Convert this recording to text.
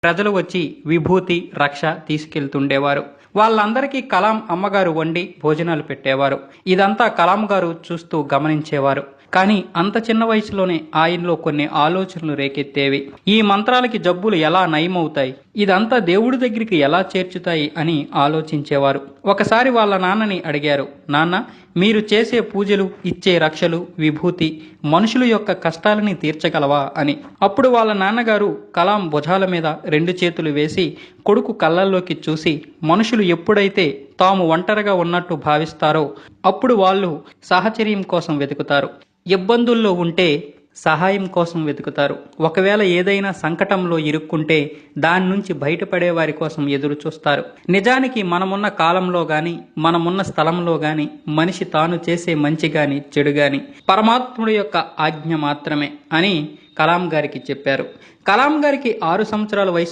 ప్రజలు వచ్చి విభూతి, రక్ష తీసుకెళ్తుండేవారు. వాళ్ళందరికీ కలాం అమ్మగారు వండి భోజనాలు పెట్టేవారు. ఇదంతా కలాం గారు చూస్తూ గమనించేవారు. కానీ అంత చిన్న వయసులోనే ఆయనలో కొన్ని ఆలోచనలు రేకెత్తేవి. ఈ మంత్రాలకి జబ్బులు ఎలా నయమవుతాయి, ఇదంతా దేవుడి దగ్గరికి ఎలా చేర్చుతాయి అని ఆలోచించేవారు. ఒకసారి వాళ్ళ నాన్నని అడిగారు, నాన్న, మీరు చేసే పూజలు, ఇచ్చే రక్షలు, విభూతి మనుషుల యొక్క కష్టాలని తీర్చగలవా అని. అప్పుడు వాళ్ళ నాన్నగారు కలాం భుజాల మీద 2 చేతులు వేసి కొడుకు కళ్ళల్లోకి చూసి, మనుషులు ఎప్పుడైతే తాము ఒంటరిగా ఉన్నట్టు భావిస్తారో అప్పుడు వాళ్ళు సాహచర్యం కోసం వెతుకుతారు. ఇబ్బందుల్లో ఉంటే సహాయం కోసం వెతుకుతారు. ఒకవేళ ఏదైనా సంకటంలో ఇరుక్కుంటే దాని నుంచి బయటపడే వారి కోసం ఎదురు చూస్తారు. నిజానికి మనమున్న కాలంలో గాని, మనమున్న స్థలంలో గాని మనిషి తాను చేసే మంచి గాని, చెడు గాని పరమాత్ముడి యొక్క ఆజ్ఞ మాత్రమే అని కలాం గారికి చెప్పారు. కలాం గారికి 6 సంవత్సరాల వయసు